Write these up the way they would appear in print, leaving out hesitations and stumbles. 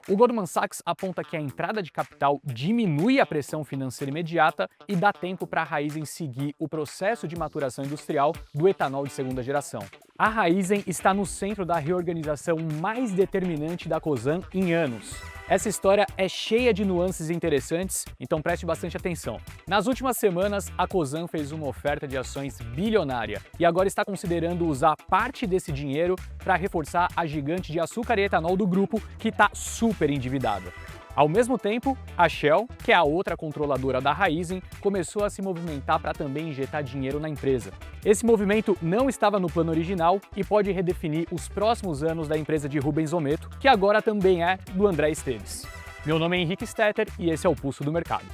O Goldman Sachs aponta que a entrada de capital diminui a pressão financeira imediata e dá tempo para a Raízen seguir o processo de maturação industrial do etanol de segunda geração. A Raízen está no centro da reorganização mais determinante da Cosan em anos. Essa história é cheia de nuances interessantes, então preste bastante atenção. Nas últimas semanas, a Cosan fez uma oferta de ações bilionária e agora está considerando usar parte desse dinheiro para reforçar a gigante de açúcar e etanol do grupo, que está super endividada. Ao mesmo tempo, a Shell, que é a outra controladora da Raízen, começou a se movimentar para também injetar dinheiro na empresa. Esse movimento não estava no plano original e pode redefinir os próximos anos da empresa de Rubens Ometo, que agora também é do André Esteves. Meu nome é Henrique Stetter e esse é o Pulso do Mercado.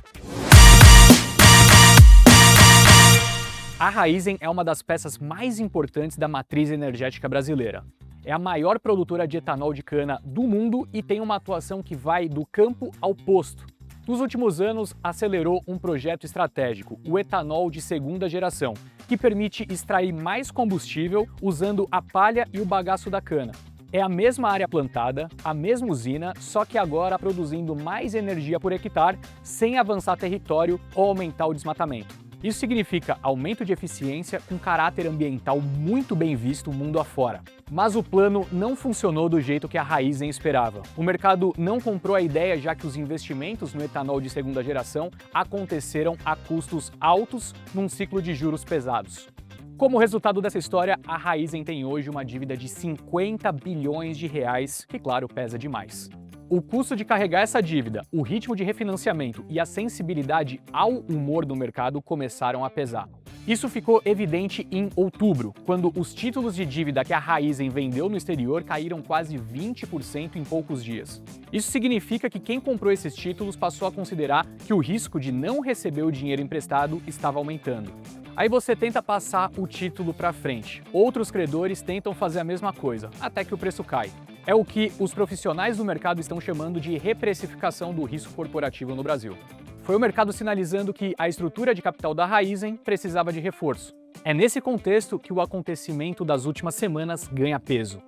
A Raízen é uma das peças mais importantes da matriz energética brasileira. É a maior produtora de etanol de cana do mundo e tem uma atuação que vai do campo ao posto. Nos últimos anos, acelerou um projeto estratégico, o etanol de segunda geração, que permite extrair mais combustível usando a palha e o bagaço da cana. É a mesma área plantada, a mesma usina, só que agora produzindo mais energia por hectare, sem avançar território ou aumentar o desmatamento. Isso significa aumento de eficiência com caráter ambiental muito bem visto mundo afora. Mas o plano não funcionou do jeito que a Raízen esperava. O mercado não comprou a ideia, já que os investimentos no etanol de segunda geração aconteceram a custos altos num ciclo de juros pesados. Como resultado dessa história, a Raízen tem hoje uma dívida de 50 bilhões de reais, que claro, pesa demais. O custo de carregar essa dívida, o ritmo de refinanciamento e a sensibilidade ao humor do mercado começaram a pesar. Isso ficou evidente em outubro, quando os títulos de dívida que a Raízen vendeu no exterior caíram quase 20% em poucos dias. Isso significa que quem comprou esses títulos passou a considerar que o risco de não receber o dinheiro emprestado estava aumentando. Aí você tenta passar o título para frente. Outros credores tentam fazer a mesma coisa, até que o preço cai. É o que os profissionais do mercado estão chamando de reprecificação do risco corporativo no Brasil. Foi o mercado sinalizando que a estrutura de capital da Raízen precisava de reforço. É nesse contexto que o acontecimento das últimas semanas ganha peso.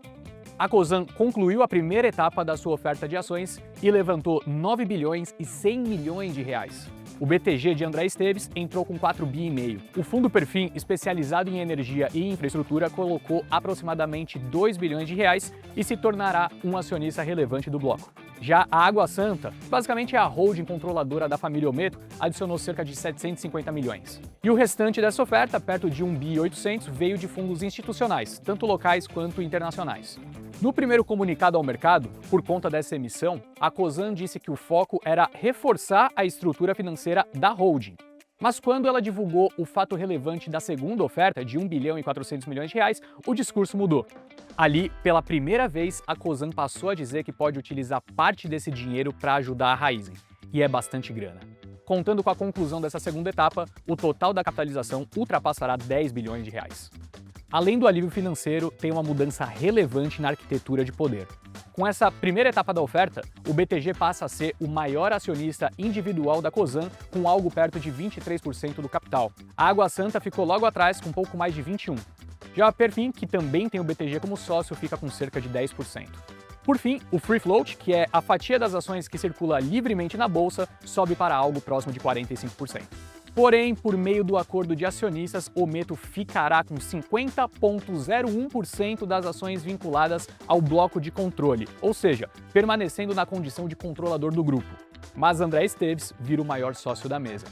A Cosan concluiu a primeira etapa da sua oferta de ações e levantou 9 bilhões e 100 milhões de reais. O BTG de André Esteves entrou com 4,5 bi. O fundo Perfin, especializado em energia e infraestrutura, colocou aproximadamente 2 bilhões de reais e se tornará um acionista relevante do bloco. Já a Água Santa, basicamente a holding controladora da família Ometo, adicionou cerca de 750 milhões. E o restante dessa oferta, perto de 1,8 bi, veio de fundos institucionais, tanto locais quanto internacionais. No primeiro comunicado ao mercado, por conta dessa emissão, a Cosan disse que o foco era reforçar a estrutura financeira da holding. Mas quando ela divulgou o fato relevante da segunda oferta, de 1 bilhão e 400 milhões de reais, o discurso mudou. Ali, pela primeira vez, a Cosan passou a dizer que pode utilizar parte desse dinheiro para ajudar a Raízen. E é bastante grana. Contando com a conclusão dessa segunda etapa, o total da capitalização ultrapassará 10 bilhões de reais. Além do alívio financeiro, tem uma mudança relevante na arquitetura de poder. Com essa primeira etapa da oferta, o BTG passa a ser o maior acionista individual da Cosan, com algo perto de 23% do capital. A Água Santa ficou logo atrás, com pouco mais de 21%. Já a Perfin, que também tem o BTG como sócio, fica com cerca de 10%. Por fim, o Free Float, que é a fatia das ações que circula livremente na bolsa, sobe para algo próximo de 45%. Porém, por meio do acordo de acionistas, Ometo ficará com 50,01% das ações vinculadas ao bloco de controle, ou seja, permanecendo na condição de controlador do grupo. Mas André Esteves vira o maior sócio da mesa.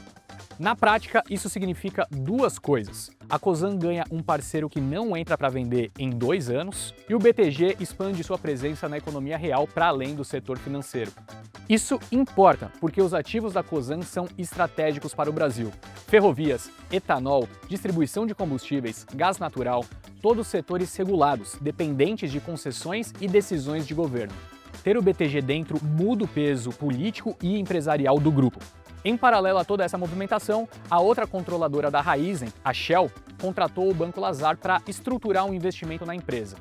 Na prática, isso significa duas coisas. A Cosan ganha um parceiro que não entra para vender em 2 anos e o BTG expande sua presença na economia real para além do setor financeiro. Isso importa, porque os ativos da Cosan são estratégicos para o Brasil. Ferrovias, etanol, distribuição de combustíveis, gás natural, todos setores regulados, dependentes de concessões e decisões de governo. Ter o BTG dentro muda o peso político e empresarial do grupo. Em paralelo a toda essa movimentação, a outra controladora da Raízen, a Shell, contratou o Banco Lazar para estruturar um investimento na empresa.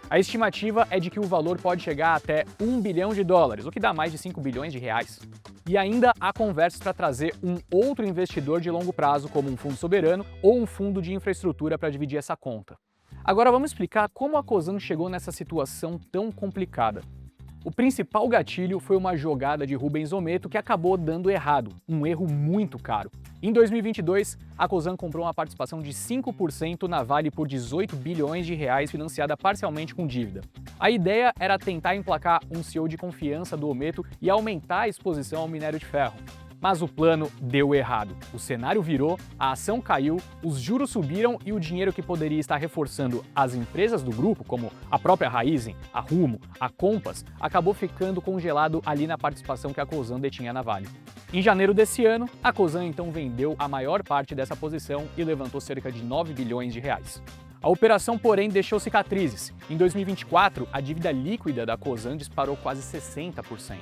A estimativa é de que o valor pode chegar até 1 bilhão de dólares, o que dá mais de 5 bilhões de reais. E ainda há conversas para trazer um outro investidor de longo prazo, como um fundo soberano ou um fundo de infraestrutura para dividir essa conta. Agora vamos explicar como a Cosan chegou nessa situação tão complicada. O principal gatilho foi uma jogada de Rubens Ometo que acabou dando errado, um erro muito caro. Em 2022, a Cosan comprou uma participação de 5% na Vale por 18 bilhões de reais, financiada parcialmente com dívida. A ideia era tentar emplacar um CEO de confiança do Ometo e aumentar a exposição ao minério de ferro. Mas o plano deu errado. O cenário virou, a ação caiu, os juros subiram e o dinheiro que poderia estar reforçando as empresas do grupo, como a própria Raízen, a Rumo, a Compass, acabou ficando congelado ali na participação que a Cosan detinha na Vale. Em janeiro desse ano, a Cosan então vendeu a maior parte dessa posição e levantou cerca de 9 bilhões de reais. A operação, porém, deixou cicatrizes. Em 2024, a dívida líquida da Cosan disparou quase 60%.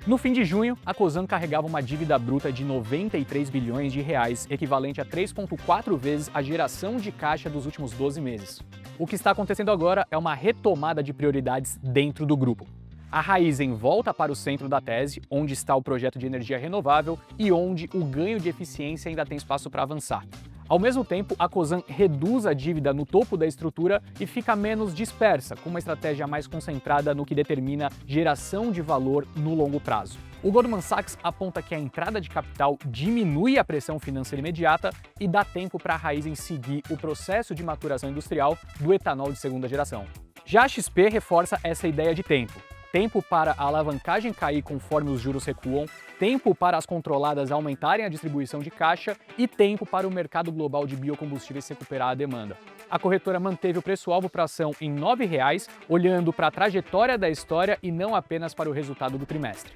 No fim de junho, a Cosan carregava uma dívida bruta de 93 bilhões de reais, equivalente a 3,4 vezes a geração de caixa dos últimos 12 meses. O que está acontecendo agora é uma retomada de prioridades dentro do grupo. A Raízen volta para o centro da tese, onde está o projeto de energia renovável e onde o ganho de eficiência ainda tem espaço para avançar. Ao mesmo tempo, a Cosan reduz a dívida no topo da estrutura e fica menos dispersa, com uma estratégia mais concentrada no que determina geração de valor no longo prazo. O Goldman Sachs aponta que a entrada de capital diminui a pressão financeira imediata e dá tempo para a Raízen seguir o processo de maturação industrial do etanol de segunda geração. Já a XP reforça essa ideia de tempo. Tempo para a alavancagem cair conforme os juros recuam, tempo para as controladas aumentarem a distribuição de caixa e tempo para o mercado global de biocombustíveis recuperar a demanda. A corretora manteve o preço-alvo para a ação em R$ 9,00, olhando para a trajetória da história e não apenas para o resultado do trimestre.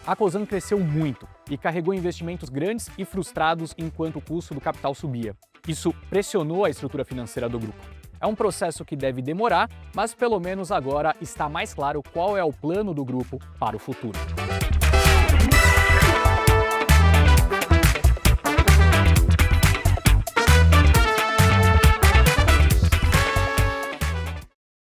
A Cosan cresceu muito e carregou investimentos grandes e frustrados enquanto o custo do capital subia. Isso pressionou a estrutura financeira do grupo. É um processo que deve demorar, mas pelo menos agora está mais claro qual é o plano do grupo para o futuro.